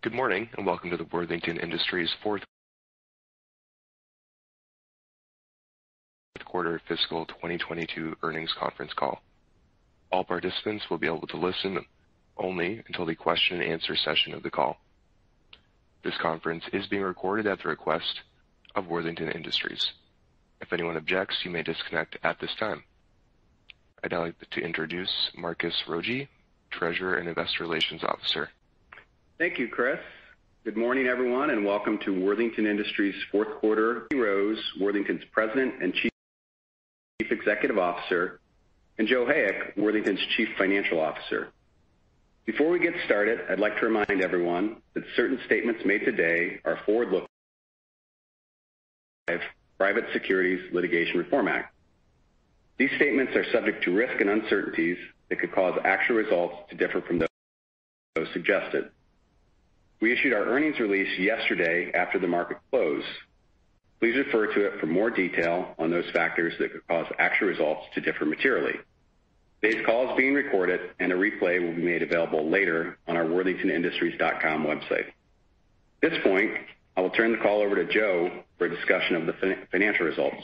Good morning, and welcome to the Worthington Industries fourth quarter fiscal 2022 earnings conference call. All participants will be able to listen only until the question and answer session of the call. This conference is being recorded at the request of Worthington Industries. If anyone objects, you may disconnect at this time. I'd now like to introduce Marcus Rogier, Treasurer and Investor Relations Officer. Thank you, Chris. Good morning, everyone, and welcome to Worthington Industries fourth quarter. Rose, Worthington's President and Chief Executive Officer, and Joe Hayek, Worthington's Chief Financial Officer. Before we get started, I'd like to remind everyone that certain statements made today are forward-looking. Private Securities Litigation Reform Act. These statements are subject to risk and uncertainties that could cause actual results to differ from those suggested. We issued our earnings release yesterday after the market closed. Please refer to it for more detail on those factors that could cause actual results to differ materially. Today's call is being recorded, and a replay will be made available later on our worthingtonindustries.com website. At this point, I will turn the call over to Joe for a discussion of the financial results.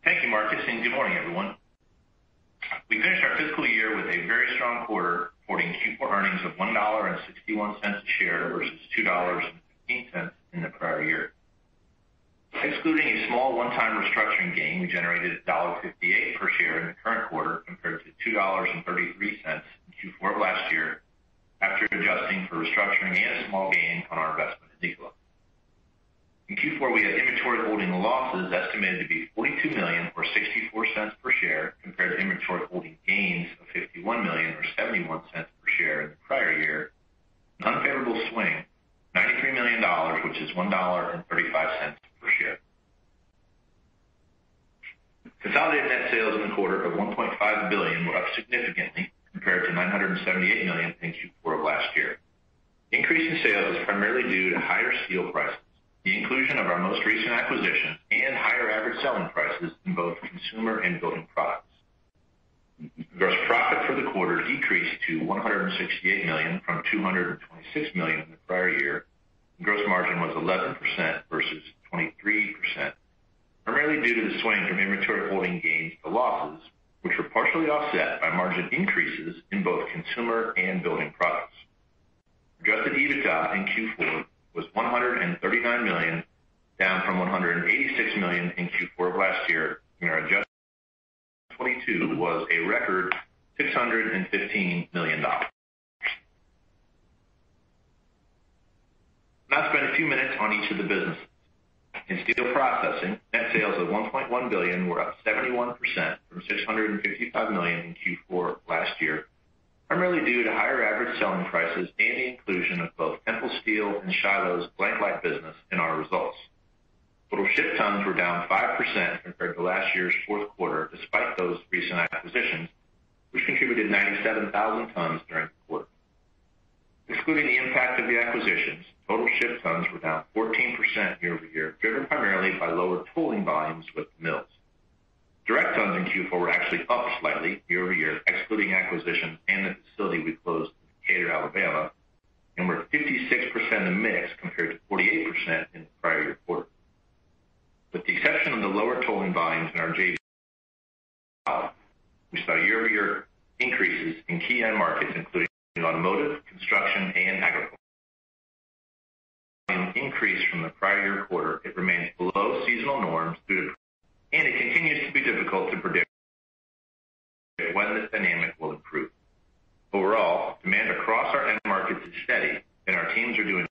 Thank you, Marcus, and good morning, everyone. We finished our fiscal year with a very strong quarter, reporting Q4 earnings of $1.61 a share versus $2.15 in the prior year. Excluding a small one-time restructuring gain, we generated $1.58 per share in the current quarter compared to $2.33 in Q4 of last year, after adjusting for restructuring and a small gain on our investment in Nikola. In Q4, we had inventory holding losses estimated to be $42 million or 64 cents per share compared to inventory holding gains of $51 million or 71 cents per share in the prior year. An unfavorable swing, $93 million, which is $1.35 per share. Consolidated net sales in the quarter of $1.5 billion were up significantly compared to $978 million in Q4 of last year. The increase in sales is primarily due to higher steel prices, the inclusion of our most recent acquisitions, and higher average selling prices in both consumer and building products. Gross profit for the quarter decreased to $168 million from $226 million in the prior year. Gross margin was 11% versus 23%, primarily due to the swing from inventory holding gains to losses, which were partially offset by margin increases in both consumer and building products. Adjusted EBITDA in Q4 was $139 million, down from $186 million in Q4 of last year, and our adjusted 2022 was a record $615 million. Now spend a few minutes on each of the businesses. In steel processing, net sales of $1.1 billion were up 71% from $655 million in Q4 last year, primarily due to higher average selling prices and the inclusion of both Temple Steel and Shiloh's BlankLight business in our results. Total ship tons were down 5% compared to last year's fourth quarter, despite those recent acquisitions, which contributed 97,000 tons during the quarter. Excluding the impact of the acquisitions, total ship tons were down 14% year over year, driven primarily by lower tolling volumes with the mills. Direct tons in Q4 were actually up slightly year over year, excluding acquisitions and the facility we closed in Decatur, Alabama, and were 56% of the mix compared to 48% in the prior year quarter. With the exception of the lower tolling volumes in our JV, we saw year-over-year increases in key end markets, including automotive, construction, and agriculture. Increase from the prior year quarter, it remains below seasonal norms and it continues to be difficult to predict when this dynamic will improve. Overall, demand across our end markets is steady, and our teams are doing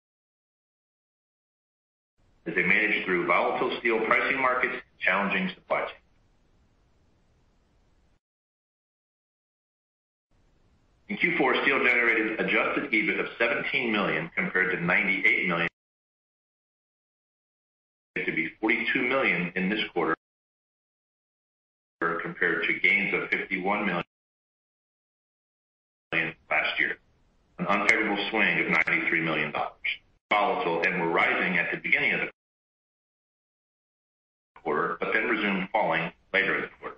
as they manage through volatile steel pricing markets and challenging supply chains. In Q4, steel generated adjusted EBIT of $17 million compared to $98 million to be $42 million in this quarter compared to gains of $51 million last year. An unfavorable swing of $93 million. Volatile and were rising at the beginning of the quarter, but then resumed falling later in the quarter.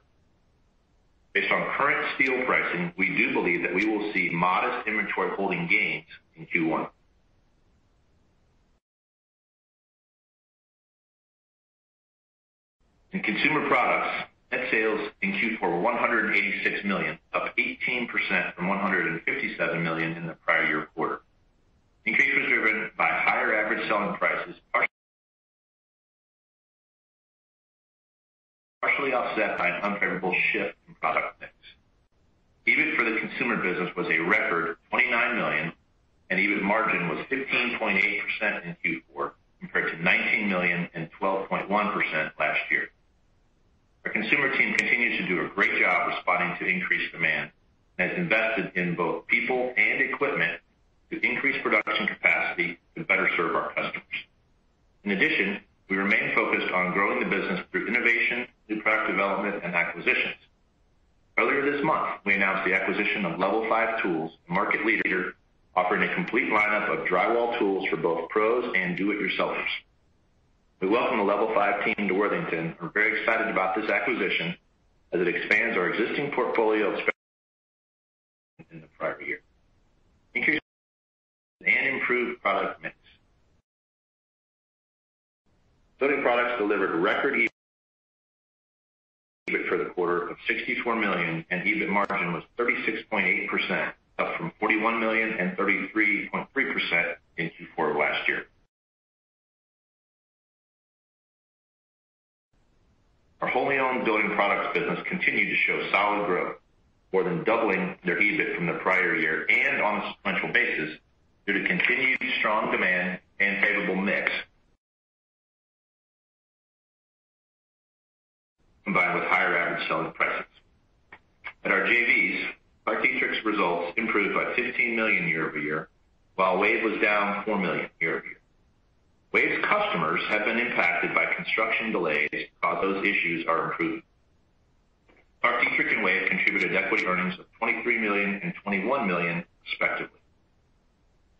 Based on current steel pricing, we do believe that we will see modest inventory holding gains in Q1. In consumer products, net sales in Q4 were $186 million, up 18% from $157 million in the prior year quarter. The increase was driven by higher average selling prices, partially offset by an unfavorable shift in product mix. EBIT for the consumer business was a record $29 million, and EBIT margin was 15.8% in Q4, compared to $19 million and 12.1% last year. Our consumer team continues to do a great job responding to increased demand and has invested in both people and equipment to increase production capacity to better serve our customers. In addition, we remain focused on growing the business through innovation, new product development, and acquisitions. Earlier this month, we announced the acquisition of Level 5 Tools, a market leader offering a complete lineup of drywall tools for both pros and do-it-yourselfers. We welcome the Level 5 team to Worthington. We're very excited about this acquisition as it expands our existing portfolio of in the prior year. Increased and improved product mix. Building products delivered record EBIT for the quarter of $64 million, and EBIT margin was 36.8%, up from $41 million and 33.3% in Q4 last year. Our wholly owned building products business continued to show solid growth, more than doubling their EBIT from the prior year and on a sequential basis due to continued strong demand and favorable mix, combined with higher average selling prices. At our JVs, ClarkDietrich's results improved by $15 million year over year, while WAVE was down $4 million year over year. WAVE's customers have been impacted by construction delays, because those issues are improving. ClarkDietrich and WAVE contributed equity earnings of $23 million and $21 million, respectively.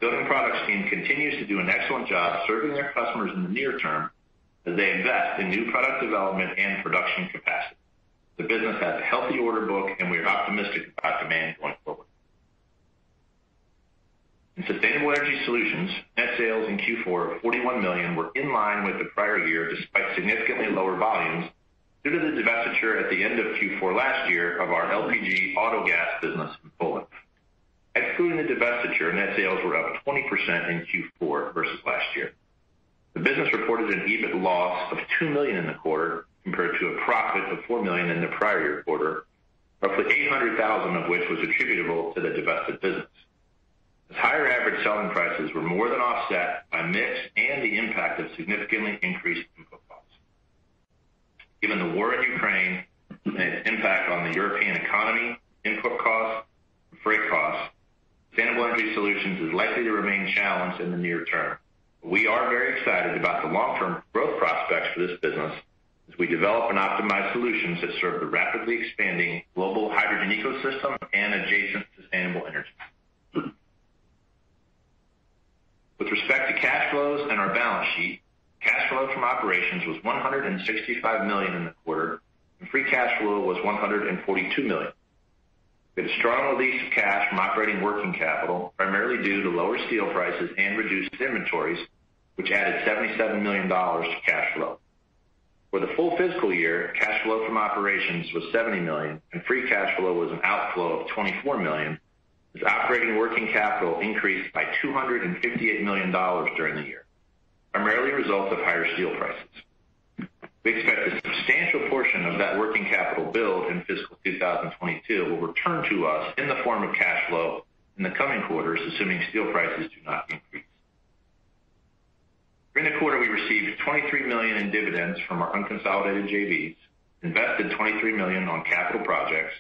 Building Products team continues to do an excellent job serving their customers in the near term as they invest in new product development and production capacity. The business has a healthy order book, and we are optimistic about demand going forward. In Sustainable Energy Solutions, net sales in Q4 of $41 million were in line with the prior year despite significantly lower volumes due to the divestiture at the end of Q4 last year of our LPG auto gas business in Poland. Excluding the divestiture, net sales were up 20% in Q4 versus last year. The business reported an EBIT loss of $2 million in the quarter compared to a profit of $4 million in the prior year quarter, roughly $800,000 of which was attributable to the divested business. As higher average selling prices were more than offset by mix and the impact of significantly increased input costs. Given the war in Ukraine and its impact on the European economy, input costs, and freight costs, Sustainable Energy Solutions is likely to remain challenged in the near term. We are very excited about the long-term growth prospects for this business as we develop and optimize solutions that serve the rapidly expanding global hydrogen ecosystem and adjacent sustainable energy. With respect to cash flows and our balance sheet, cash flow from operations was $165 million in the quarter, and free cash flow was $142 million. We had a strong release of cash from operating working capital, primarily due to lower steel prices and reduced inventories, which added $77 million to cash flow. For the full fiscal year, cash flow from operations was $70 million, and free cash flow was an outflow of $24 million, as operating working capital increased by $258 million during the year, primarily a result of higher steel prices. We expect a substantial portion of that working capital build in fiscal 2022 will return to us in the form of cash flow in the coming quarters, assuming steel prices do not increase. During the quarter, we received $23 million in dividends from our unconsolidated JVs, invested $23 million on capital projects,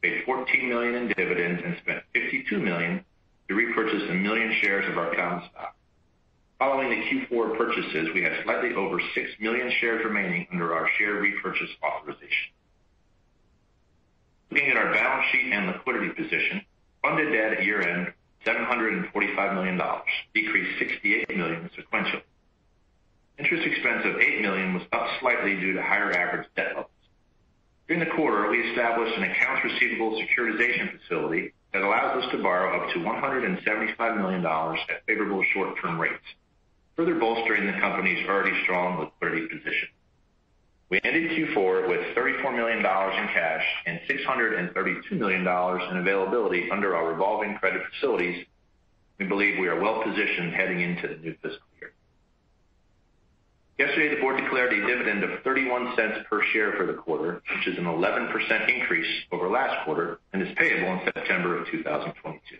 paid $14 million in dividends, and spent $52 million to repurchase 1 million shares of our common stock. Following the Q4 purchases, we have slightly over 6 million shares remaining under our share repurchase authorization. Looking at our balance sheet and liquidity position, funded debt at year-end, $745 million, decreased $68 million sequentially. Interest expense of $8 million was up slightly due to higher average debt levels. During the quarter, we established an accounts receivable securitization facility that allows us to borrow up to $175 million at favorable short-term rates, further bolstering the company's already strong liquidity position. We ended Q4 with $34 million in cash and $632 million in availability under our revolving credit facilities. We believe we are well positioned heading into the new fiscal year. Yesterday, the board declared a dividend of 31 cents per share for the quarter, which is an 11% increase over last quarter and is payable in September of 2022.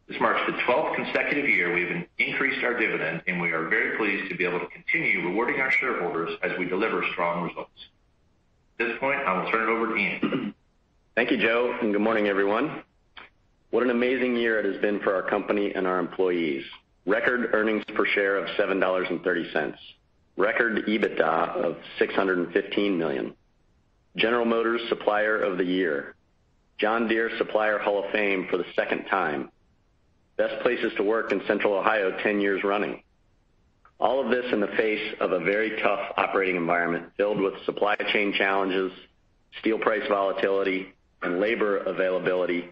This marks the 12th consecutive year we have increased our dividend, and we are very pleased to be able to continue rewarding our shareholders as we deliver strong results. At this point, I will turn it over to Ian. Thank you, Joe, and good morning, everyone. What an amazing year it has been for our company and our employees. Record earnings per share of $7.30. Record EBITDA of $615 million. General Motors Supplier of the Year. John Deere Supplier Hall of Fame for the second time. Best places to work in Central Ohio 10 years running. All of this in the face of a very tough operating environment filled with supply chain challenges, steel price volatility, and labor availability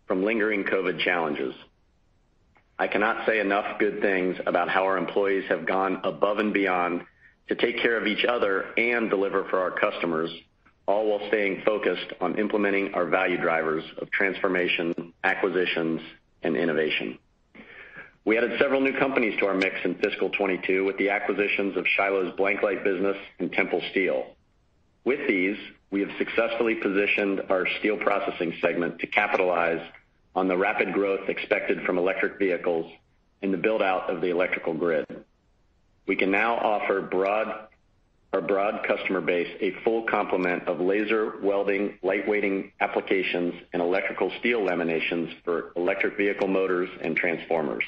from lingering COVID challenges. I cannot say enough good things about how our employees have gone above and beyond to take care of each other and deliver for our customers, all while staying focused on implementing our value drivers of transformation, acquisitions, and innovation. We added several new companies to our mix in fiscal 22 with the acquisitions of Shiloh's Blanklight business and Temple Steel. With these, we have successfully positioned our steel processing segment to capitalize on the rapid growth expected from electric vehicles and the build-out of the electrical grid. We can now offer our broad customer base a full complement of laser welding, lightweighting applications, and electrical steel laminations for electric vehicle motors and transformers.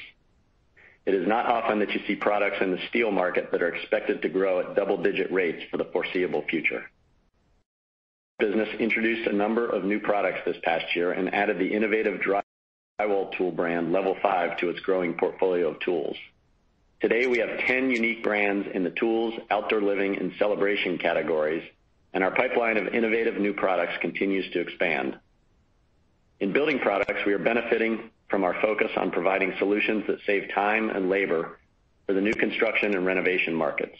It is not often that you see products in the steel market that are expected to grow at double-digit rates for the foreseeable future. Business introduced a number of new products this past year and added the innovative drywall tool brand Level 5 to its growing portfolio of tools. Today, we have 10 unique brands in the tools, outdoor living, and celebration categories, and our pipeline of innovative new products continues to expand. In building products, we are benefiting from our focus on providing solutions that save time and labor for the new construction and renovation markets.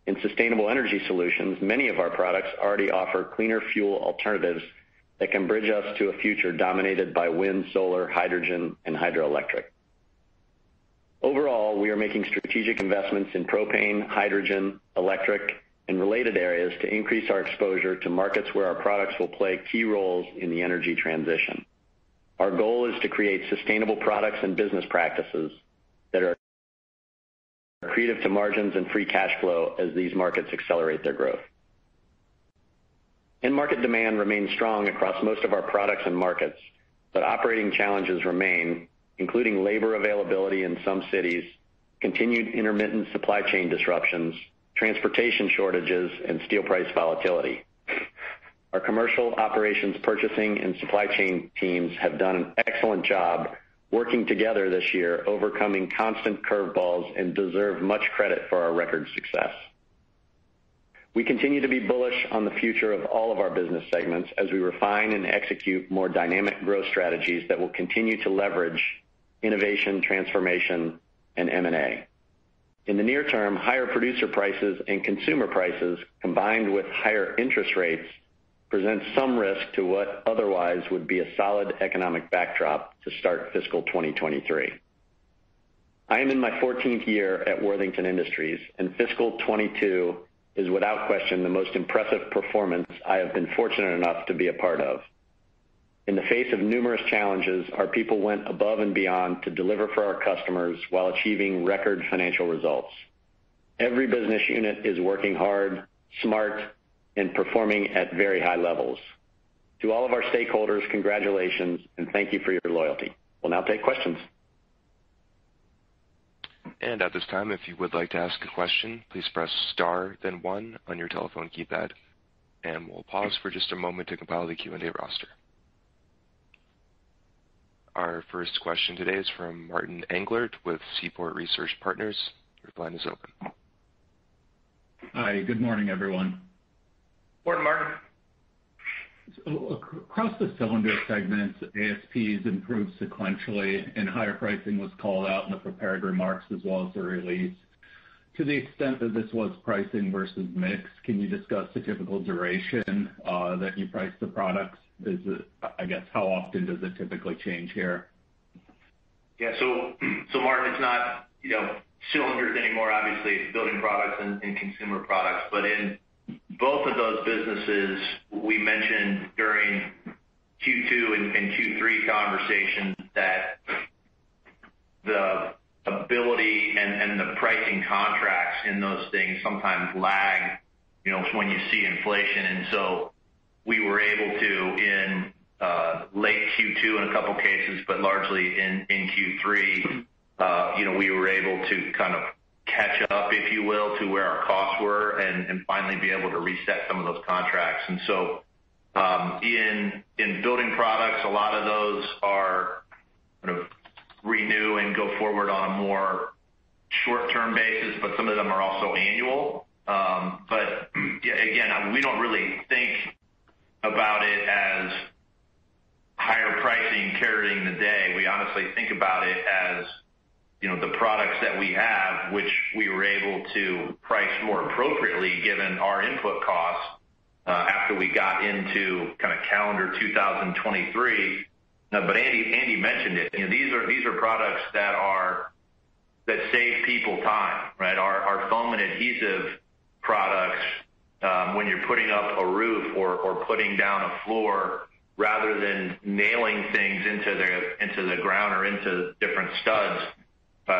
In sustainable energy solutions, many of our products already offer cleaner fuel alternatives that can bridge us to a future dominated by wind, solar, hydrogen, and hydroelectric. Overall, we are making strategic investments in propane, hydrogen, electric, and related areas to increase our exposure to markets where our products will play key roles in the energy transition. Our goal is to create sustainable products and business practices that are accretive to margins and free cash flow as these markets accelerate their growth. End market demand remains strong across most of our products and markets, but operating challenges remain, including labor availability in some cities, continued intermittent supply chain disruptions, transportation shortages, and steel price volatility. Our commercial operations purchasing and supply chain teams have done an excellent job working together this year, overcoming constant curveballs, and deserve much credit for our record success. We continue to be bullish on the future of all of our business segments as we refine and execute more dynamic growth strategies that will continue to leverage innovation, transformation, and M&A. In the near term, higher producer prices and consumer prices, combined with higher interest rates, present some risk to what otherwise would be a solid economic backdrop to start fiscal 2023. I am in my 14th year at Worthington Industries, and fiscal 22 is without question the most impressive performance I have been fortunate enough to be a part of. In the face of numerous challenges, our people went above and beyond to deliver for our customers while achieving record financial results. Every business unit is working hard, smart, and performing at very high levels. To all of our stakeholders, congratulations and thank you for your loyalty. We'll now take questions. And at this time, if you would like to ask a question, please press star, then 1 on your telephone keypad. And we'll pause for just a moment to compile the Q&A roster. Our first question today is from Martin Englert with Seaport Research Partners. Your line is open. Hi, good morning, everyone. Morning, Martin. So across the cylinder segments, ASPs improved sequentially, and higher pricing was called out in the prepared remarks as well as the release. To the extent that this was pricing versus mix, can you discuss the typical duration that you price the products? I guess, how often does it typically change here? Yeah. So Martin, it's not, cylinders anymore. Obviously, it's building products and consumer products. But in both of those businesses, we mentioned during Q2 and Q3 conversations that the ability and the pricing contracts in those things sometimes lag, when you see inflation. And so we were able to, in late Q2 in a couple cases, but largely in Q3, we were able to kind of catch up, if you will, to where our costs were and finally be able to reset some of those contracts. And so in building products, a lot of those are kind of renew and go forward on a more short-term basis, but some of them are also annual. But again, we don't really think about it as higher pricing carrying the day. We honestly think about it as, the products that we have, which we were able to price more appropriately given our input costs after we got into kind of calendar 2023. But Andy mentioned it. These are products that save people time, right? Our foam and adhesive products, when you're putting up a roof or putting down a floor, rather than nailing things into the ground or into different studs,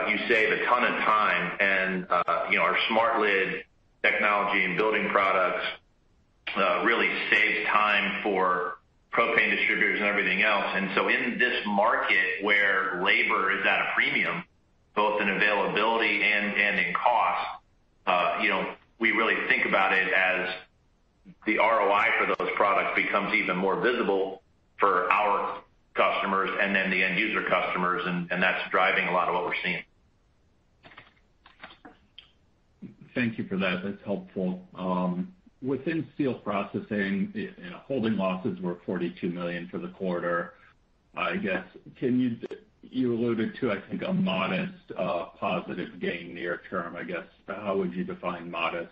you save a ton of time. And our smart lid technology and building products really saves time for propane distributors and everything else. And so in this market where labor is at a premium, both in availability and in cost, we really think about it as the ROI for those products becomes even more visible for our customers and then the end user customers, and that's driving a lot of what we're seeing. Thank you for that. That's helpful. Within steel processing, holding losses were $42 million for the quarter. I guess, you alluded to, I think, a modest positive gain near term. I guess, how would you define modest?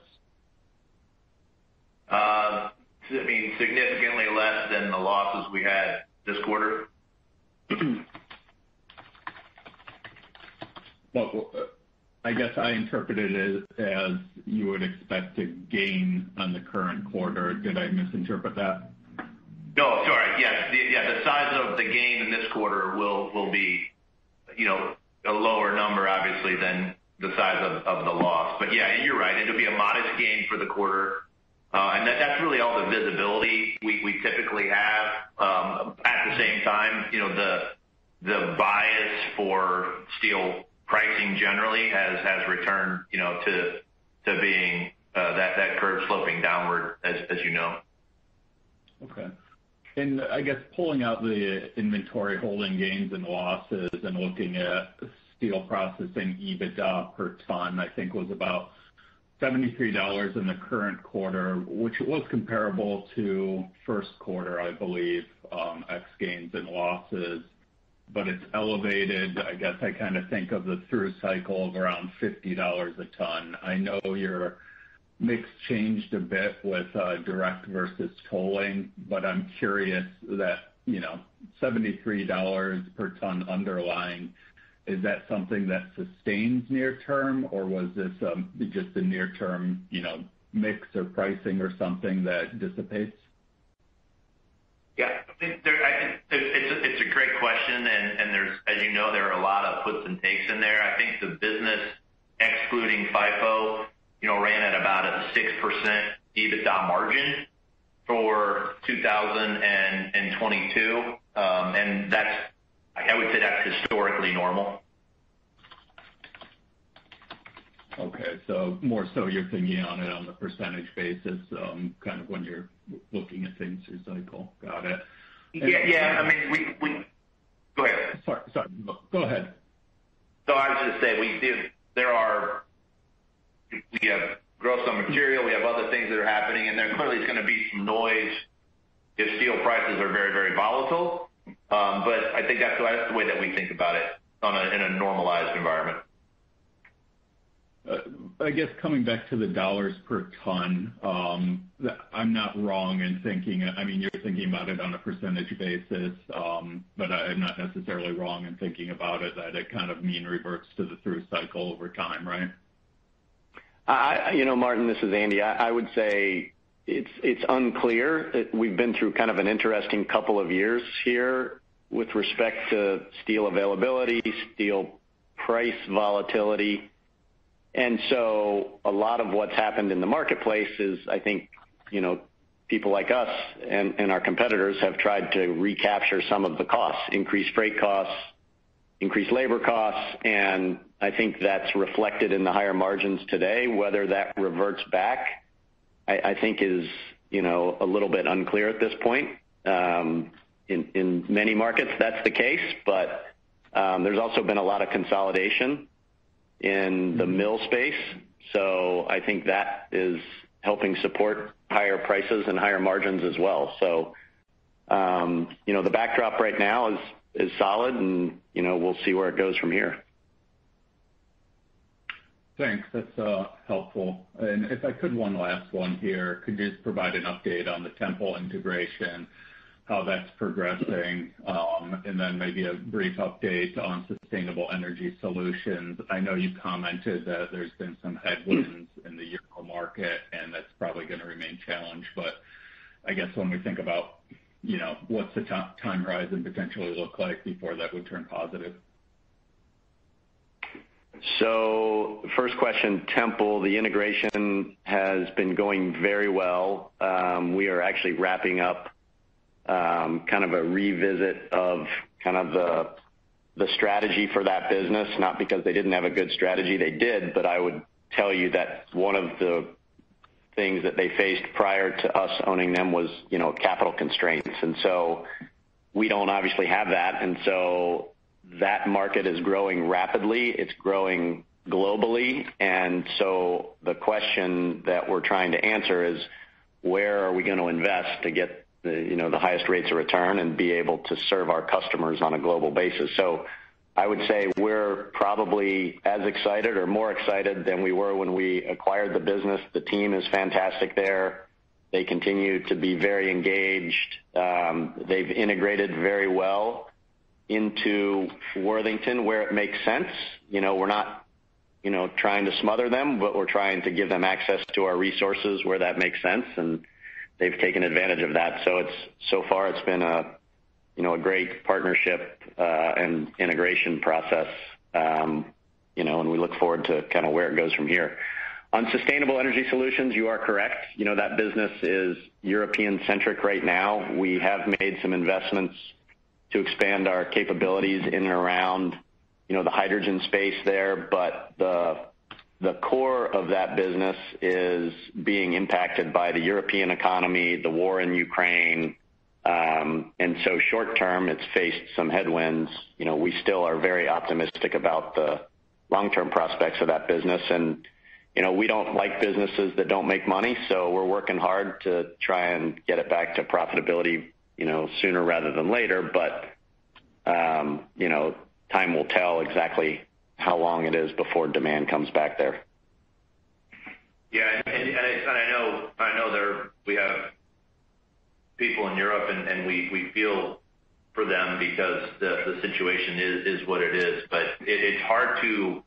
Significantly less than the losses we had this quarter. Well, I guess I interpreted it as you would expect to gain on the current quarter. Did I misinterpret that? No, sorry. Yes. The size of the gain in this quarter will be, a lower number, obviously, than the size of the loss. But yeah, you're right. It'll be a modest gain for the quarter. And that's really all the visibility we typically have. At the same time, the bias for steel pricing generally has returned, to being that curve sloping downward, as you know. Okay. And I guess pulling out the inventory holding gains and losses and looking at steel processing EBITDA per ton, I think was about $73 in the current quarter, which was comparable to first quarter, I believe, ex gains and losses. But it's elevated. I guess I kind of think of the through cycle of around $50 a ton. I know your mix changed a bit with direct versus tolling, but I'm curious that, $73 per ton underlying, is that something that sustains near term, or was this just a near term, mix or pricing or something that dissipates? Yeah, I think it's a great question, and there's, as you know, there are a lot of puts and takes in there. I think the business, excluding FIFO, ran at about a 6% EBITDA margin for 2022, and I would say that's historically normal. Okay, so more so you're thinking on it on the percentage basis, kind of when you're looking at things through cycle. Got it. Yeah. I mean, we go ahead. Sorry. Go ahead. So I was just saying, we have growth on material, we have other things that are happening, and there clearly is going to be some noise if steel prices are very, very volatile. But I think that's the way that we think about it in a normalized environment. I guess coming back to the dollars per ton, I'm not wrong in thinking, you're thinking about it on a percentage basis, but I'm not necessarily wrong in thinking about it that it kind of mean reverts to the through cycle over time, right? Martin, this is Andy. I would say it's unclear. We've been through kind of an interesting couple of years here with respect to steel availability, steel price volatility. And so a lot of what's happened in the marketplace is, I think, people like us and our competitors have tried to recapture some of the costs, increase freight costs, increase labor costs, and I think that's reflected in the higher margins today. Whether that reverts back, I think is, a little bit unclear at this point. In many markets, that's the case, but there's also been a lot of consolidation in the mill space. So I think that is helping support higher prices and higher margins as well. So, the backdrop right now is solid, and, we'll see where it goes from here. Thanks. That's helpful. And if I could, one last one here. Could you just provide an update on the Tempel integration, how that's progressing, and then maybe a brief update on sustainable energy solutions? I know you commented that there's been some headwinds in the Euro market, and that's probably going to remain challenged. But I guess when we think about, what's the time horizon potentially look like before that would turn positive? So first question, Tempel, the integration has been going very well. We are actually wrapping up kind of a revisit of kind of the strategy for that business, not because they didn't have a good strategy, they did, but I would tell you that one of the things that they faced prior to us owning them was, capital constraints. And so we don't obviously have that. And so that market is growing rapidly. It's growing globally. And so the question that we're trying to answer is, where are we going to invest to get the highest rates of return and be able to serve our customers on a global basis? So I would say we're probably as excited or more excited than we were when we acquired the business. The team is fantastic there. They continue to be very engaged. They've integrated very well into Worthington where it makes sense. We're not, trying to smother them, but we're trying to give them access to our resources where that makes sense, and they've taken advantage of that. So far it's been a great partnership and integration process, and we look forward to kind of where it goes from here. On sustainable energy solutions, you are correct. That business is European-centric right now. We have made some investments to expand our capabilities in and around, the hydrogen space there, but the core of that business is being impacted by the European economy, the war in Ukraine, and so short term, it's faced some headwinds. We still are very optimistic about the long-term prospects of that business, and we don't like businesses that don't make money, so we're working hard to try and get it back to profitability, sooner rather than later. But time will tell exactly how long it is before demand comes back there. Yeah, and I know we have people in Europe, and we feel for them because the situation is what it is. But it's hard to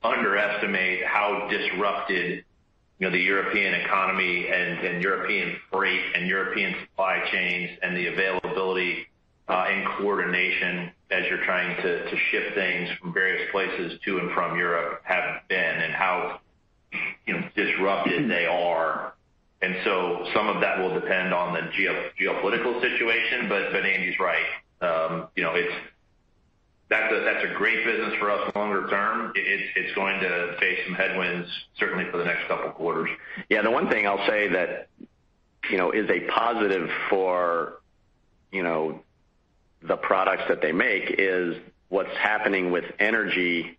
underestimate how disrupted, the European economy and European freight and European supply chains and the availability and coordination as you're trying to ship things from various places to and from Europe have been, and how disrupted they are. And so some of that will depend on the geopolitical situation, but Andy's right. That's a great business for us longer term. It's going to face some headwinds certainly for the next couple of quarters. Yeah, the one thing I'll say that is a positive for the products that they make is what's happening with energy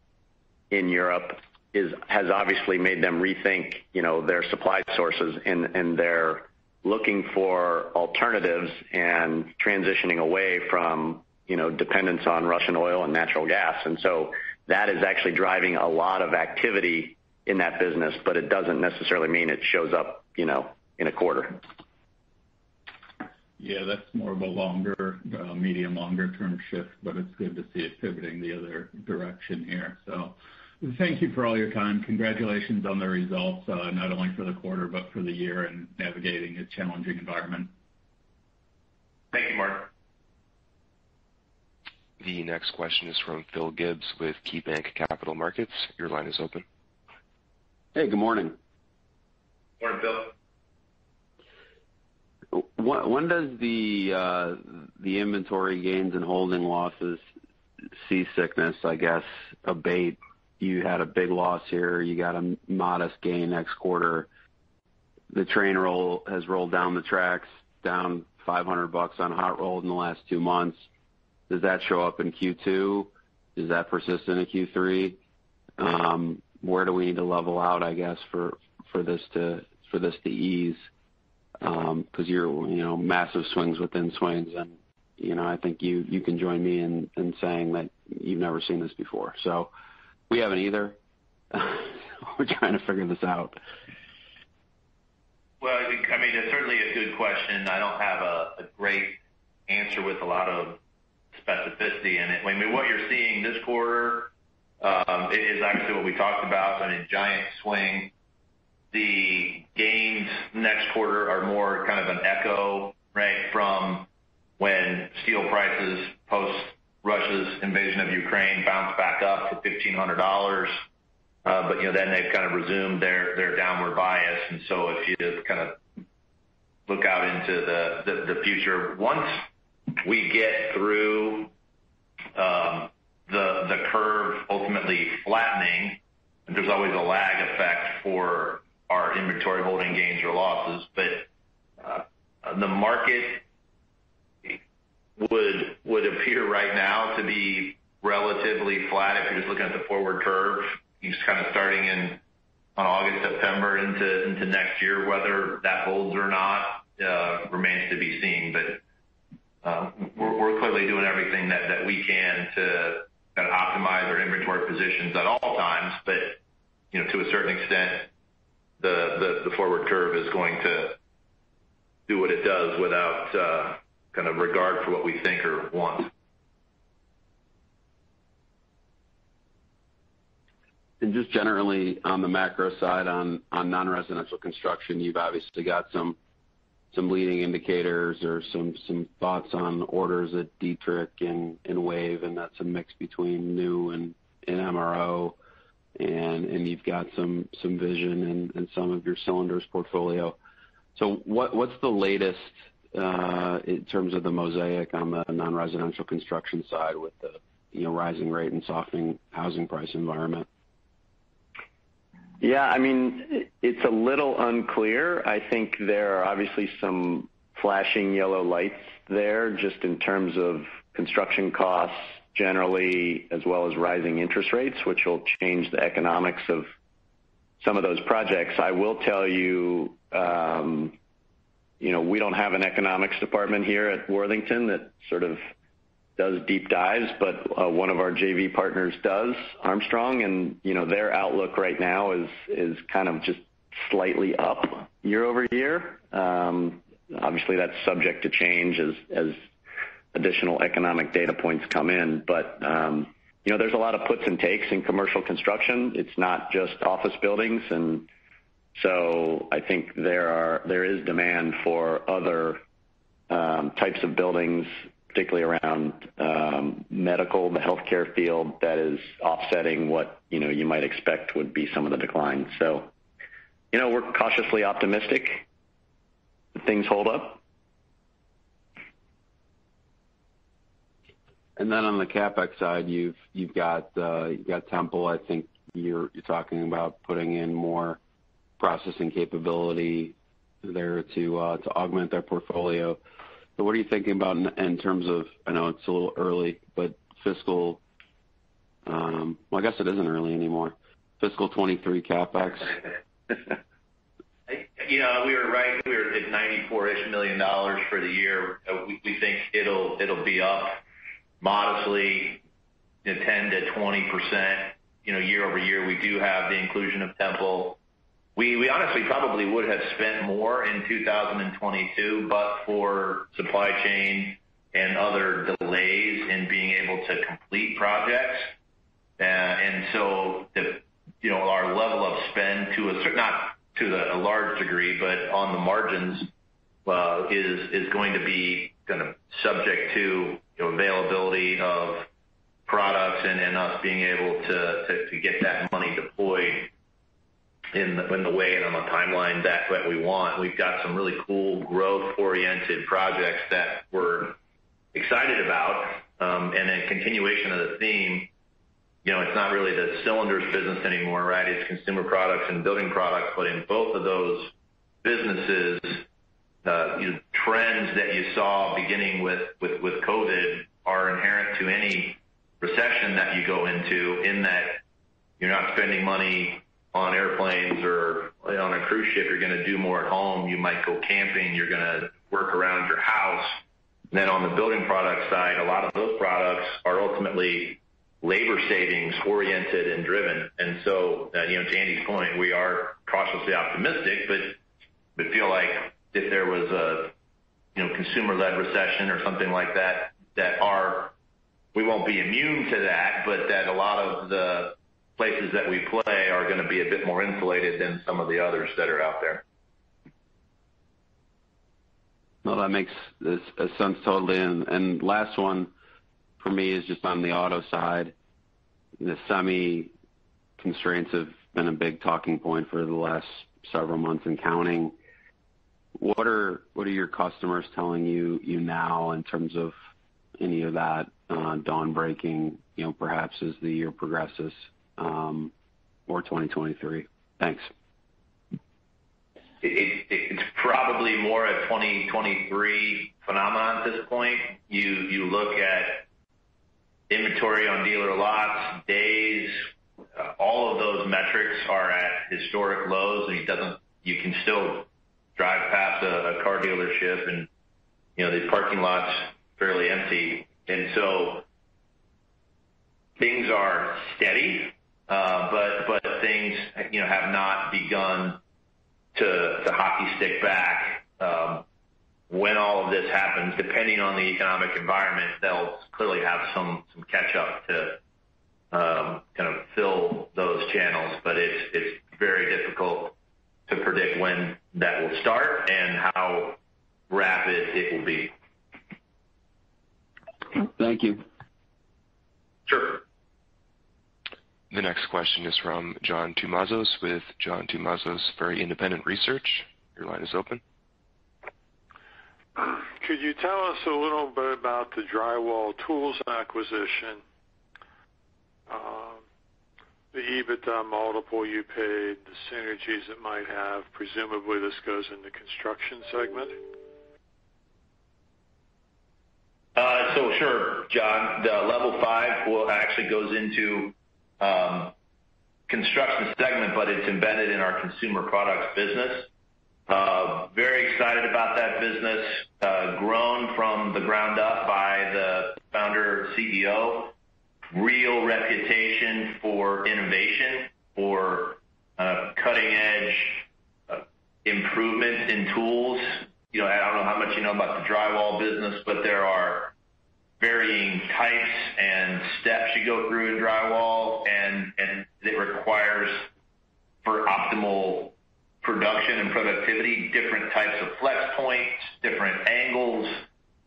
in Europe has obviously made them rethink their supply sources, and they're looking for alternatives and transitioning away from dependence on Russian oil and natural gas. And so that is actually driving a lot of activity in that business, but it doesn't necessarily mean it shows up, in a quarter. Yeah, that's more of a longer term shift, but it's good to see it pivoting the other direction here. So thank you for all your time. Congratulations on the results, not only for the quarter, but for the year and navigating a challenging environment. Thank you, Mark. The next question is from Phil Gibbs with KeyBanc Capital Markets. Your line is open. Hey, good morning. Morning, Phil. When does the inventory gains and holding losses, seasickness, I guess, abate? You had a big loss here. You got a modest gain next quarter. The train has rolled down the tracks, down $500 on hot rolled in the last 2 months. Does that show up in Q2? Does that persist into Q3? Where do we need to level out, I guess, for this to ease? Because you're massive swings within swings, and I think you can join me in saying that you've never seen this before. So we haven't either. We're trying to figure this out. Well, it's certainly a good question. I don't have a great answer with a lot of specificity in it. What you're seeing this quarter is actually what we talked about. Giant swing. The gains next quarter are more kind of an echo, right, from when steel prices post Russia's invasion of Ukraine bounced back up to $1,500. But then they've kind of resumed their downward bias. And so if you kind of look out into the future, once we get through the curve ultimately flattening, and there's always a lag effect for our inventory holding gains or losses, but the market would appear right now to be relatively flat if you're just looking at the forward curve. He's kind of starting on August, September into next year. Whether that holds or not remains to be seen. But we're clearly doing everything that we can to kind of optimize our inventory positions at all times. But to a certain extent, the forward curve is going to do what it does without kind of regard for what we think or want. And just generally on the macro side, on non-residential construction, you've obviously got some leading indicators or some thoughts on orders at Dietrich and Wave, and that's a mix between new and MRO, and you've got some vision in some of your cylinders portfolio. So what's the latest in terms of the mosaic on the non-residential construction side with the rising rate and softening housing price environment? Yeah, it's a little unclear. I think there are obviously some flashing yellow lights there just in terms of construction costs generally, as well as rising interest rates, which will change the economics of some of those projects. I will tell you, we don't have an economics department here at Worthington that sort of does deep dives, but one of our JV partners does, Armstrong, and their outlook right now is kind of just slightly up year over year. Obviously, that's subject to change as additional economic data points come in. But there's a lot of puts and takes in commercial construction. It's not just office buildings, and so I think there is demand for other types of buildings, particularly around medical, the healthcare field, that is offsetting what you might expect would be some of the decline. So, we're cautiously optimistic that things hold up. And then on the CapEx side, you've got Temple. I think you're talking about putting in more processing capability there to augment their portfolio. So what are you thinking about in terms of, I know it's a little early, but fiscal, well, I guess it isn't early anymore, fiscal 23 CapEx? We were right. We were at $94-ish million for the year. We think it'll be up modestly, 10 to 20% year over year, we do have the inclusion of Temple. We honestly probably would have spent more in 2022, but for supply chain and other delays in being able to complete projects. And so our level of spend not to a large degree, but on the margins, is going to be kind of subject to availability of products and us being able to get that money deployed in the way and on the timeline that we want. We've got some really cool growth-oriented projects that we're excited about, and a continuation of the theme. It's not really the cylinders business anymore, right? It's consumer products and building products, but in both of those businesses, trends that you saw beginning with COVID are inherent to any recession that you go into, in that you're not spending money on airplanes or on a cruise ship. You're going to do more at home. You might go camping. You're going to work around your house. And then on the building product side, a lot of those products are ultimately labor savings oriented and driven. And so, to Andy's point, we are cautiously optimistic, but feel like if there was a consumer-led recession or something like that, we won't be immune to that, but that a lot of the places that we play are going to be a bit more insulated than some of the others that are out there. No, that makes sense totally. And last one for me is just on the auto side. The semi constraints have been a big talking point for the last several months and counting. What are your customers telling you now in terms of any of that dawn breaking, perhaps as the year progresses, or 2023? Thanks. It's probably more a 2023 phenomenon at this point. You look at inventory on dealer lots, days, all of those metrics are at historic lows, and you can still drive past a car dealership and the parking lot's fairly empty. And so things are steady, but things have not begun to hockey stick back. When all of this happens, depending on the economic environment, they'll clearly have some catch up to kind of fill those channels, but it's very difficult to predict when that will start and how rapid it will be. Thank you. Sure. The next question is from John Tumazos with John Tumazos Very Independent Research. Your line is open. Could you tell us a little bit about the drywall tools acquisition, the EBITDA multiple you paid, the synergies it might have? Presumably this goes in the construction segment. So sure, John. The level 5 actually goes into construction segment, but it's embedded in our consumer products business. Very excited about that business, grown from the ground up by the founder CEO. Real reputation for innovation, for cutting edge improvements in tools. I don't know how much you know about the drywall business, but there are varying types and steps you go through in drywall, and it requires, for optimal production and productivity, different types of flex points, different angles,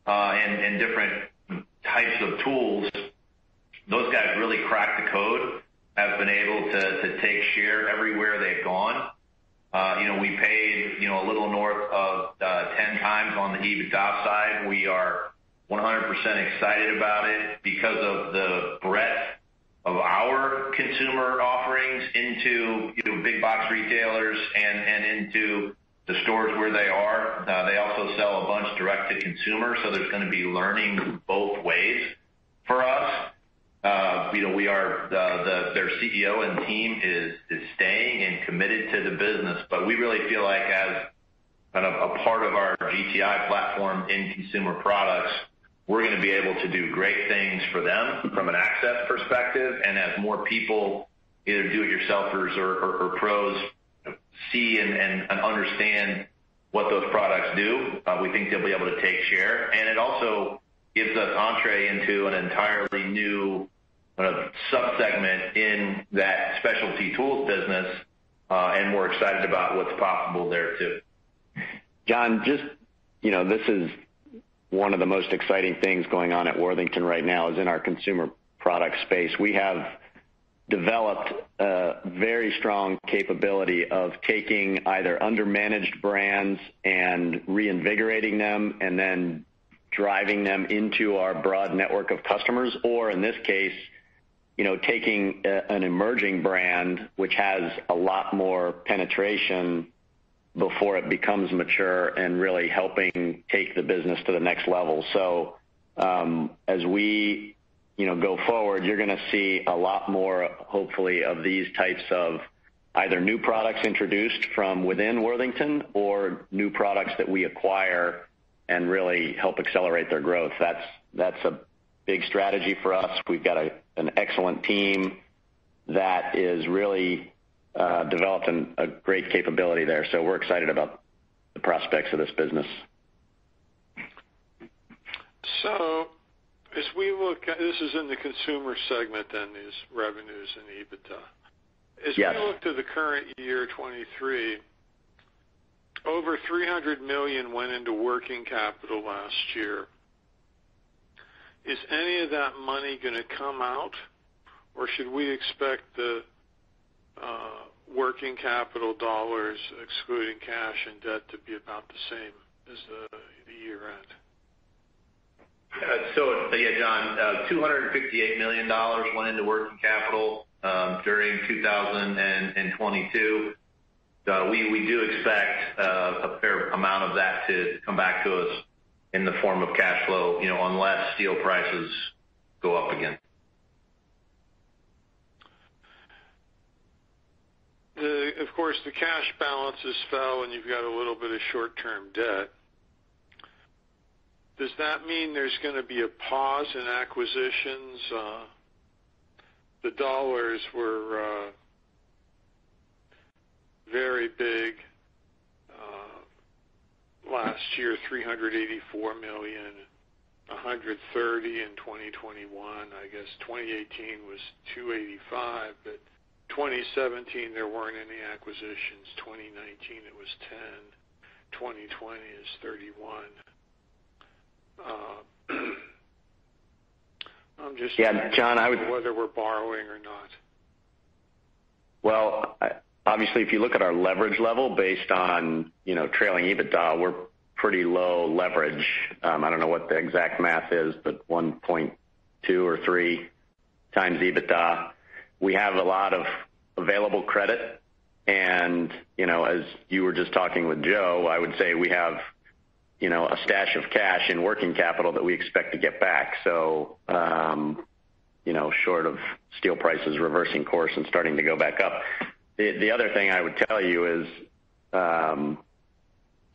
and different types of tools. Those guys really cracked the code, have been able to take share everywhere they've gone. We paid, a little north of 10 times on the EBITDA side. We are 100% excited about it because of the breadth of our consumer offerings into big box retailers and into the stores where they are. They also sell a bunch direct to consumer, so there's going to be learning both ways for us. We are their CEO and team is staying and committed to the business, but we really feel like as kind of a part of our GTI platform in consumer products, we're going to be able to do great things for them from an access perspective. And as more people either do-it-yourselfers or pros see and understand what those products do. We think they'll be able to take share, and it also gives us entree into an entirely new sub-segment in that specialty tools business, and we're excited about what's possible there too. John, this is one of the most exciting things going on at Worthington right now is in our consumer product space. We have developed a very strong capability of taking either undermanaged brands and reinvigorating them and then driving them into our broad network of customers, or in this case, taking an emerging brand which has a lot more penetration before it becomes mature and really helping take the business to the next level. So as we go forward, you're going to see a lot more, hopefully, of these types of either new products introduced from within Worthington or new products that we acquire and really help accelerate their growth. That's a big strategy for us. We've got an excellent team that is really developed a great capability there. So we're excited about the prospects of this business. So as we look at, this is in the consumer segment then, these revenues and EBITDA. As Yes. we look to the current year, 23, over $300 million went into working capital last year. Is any of that money going to come out, or should we expect the working capital dollars, excluding cash and debt, to be about the same as the year end? John, $258 million went into working capital during 2022. We do expect a fair amount of that to come back to us in the form of cash flow, unless steel prices go up again. Of course, the cash balances fell, and you've got a little bit of short-term debt. Does that mean there's going to be a pause in acquisitions? The dollars were very big last year, $384 million, $130 in 2021. I guess 2018 was $285, but 2017 there weren't any acquisitions. 2019 it was 10. 2020 is 31. I'm just John, whether we're borrowing or not. Well, obviously, if you look at our leverage level based on trailing EBITDA, we're pretty low leverage. I don't know what the exact math is, but 1.2 or 3 times EBITDA. We have a lot of available credit, and as you were just talking with Joe, I would say we have a stash of cash in working capital that we expect to get back. So, short of steel prices reversing course and starting to go back up. The other thing I would tell you is I'm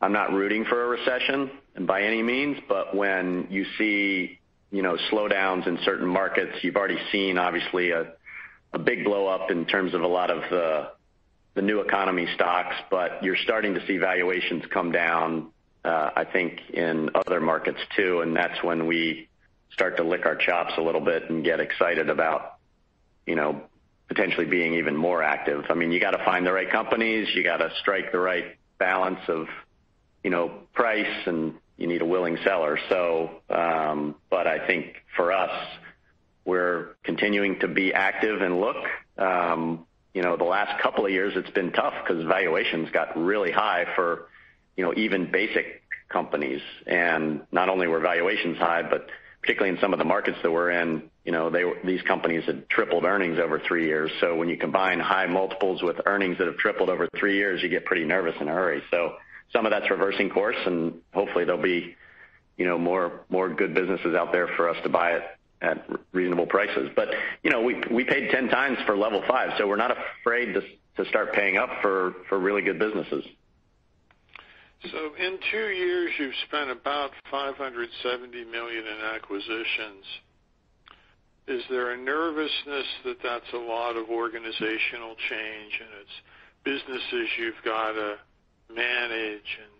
not rooting for a recession by any means, but when you see slowdowns in certain markets, you've already seen obviously a big blow up in terms of a lot of the new economy stocks, but you're starting to see valuations come down, I think, in other markets too, and that's when we start to lick our chops a little bit and get excited about potentially being even more active. I mean, you got to find the right companies, you got to strike the right balance of price, and you need a willing seller. So, but I think for us, we're continuing to be active and look. The last couple of years it's been tough because valuations got really high for even basic companies, and not only were valuations high, but particularly in some of the markets that we're in, these companies had tripled earnings over 3 years. So when you combine high multiples with earnings that have tripled over 3 years, you get pretty nervous in a hurry. So some of that's reversing course, and hopefully there'll be more good businesses out there for us to buy it at reasonable prices. But we paid 10 times for level 5, so we're not afraid to start paying up for really good businesses. So in 2 years, you've spent about $570 million in acquisitions. is there a nervousness that that's a lot of organizational change and it's businesses you've got to manage, and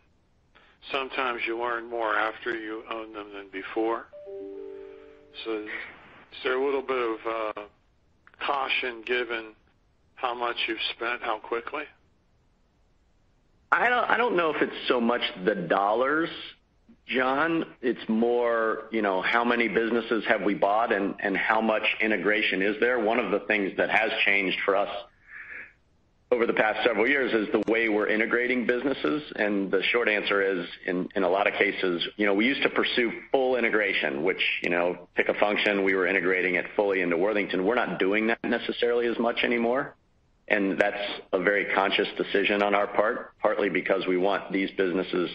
sometimes you learn more after you own them than before? So is there a little bit of caution given how much you've spent, how quickly? I don't know if it's so much the dollars, John. It's more, how many businesses have we bought and how much integration is there? One of the things that has changed for us over the past several years is the way we're integrating businesses. And the short answer is, in a lot of cases, we used to pursue full integration, which, pick a function, we were integrating it fully into Worthington. We're not doing that necessarily as much anymore. And that's a very conscious decision on our part, partly because we want these businesses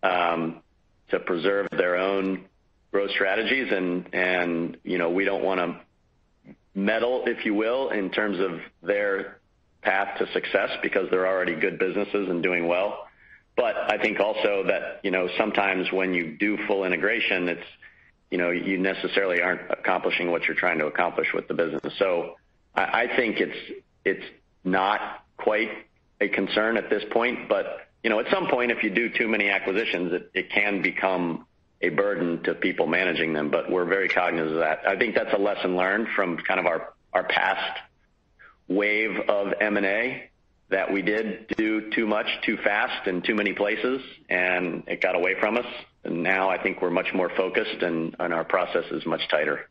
to preserve their own growth strategies. And we don't want to meddle, if you will, in terms of their path to success because they're already good businesses and doing well. But I think also that, sometimes when you do full integration, it's, you necessarily aren't accomplishing what you're trying to accomplish with the business. So I think it's not quite a concern at this point, but at some point, if you do too many acquisitions, it can become a burden to people managing them. But we're very cognizant of that. I think that's a lesson learned from kind of our past wave of M&A, that we did do too much, too fast, in too many places, and it got away from us. And now I think we're much more focused, and our process is much tighter.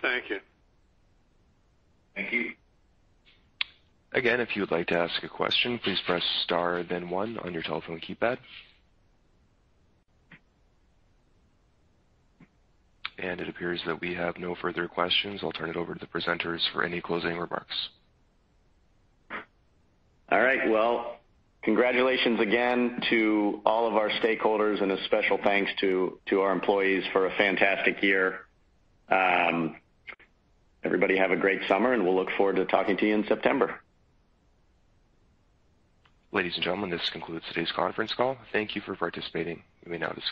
Thank you. Thank you. Again, if you would like to ask a question, please press star then 1 on your telephone keypad. And it appears that we have no further questions. I'll turn it over to the presenters for any closing remarks. All right. Well, congratulations again to all of our stakeholders, and a special thanks to our employees for a fantastic year. Everybody have a great summer, and we'll look forward to talking to you in September. Ladies and gentlemen, this concludes today's conference call. Thank you for participating. You may now disconnect.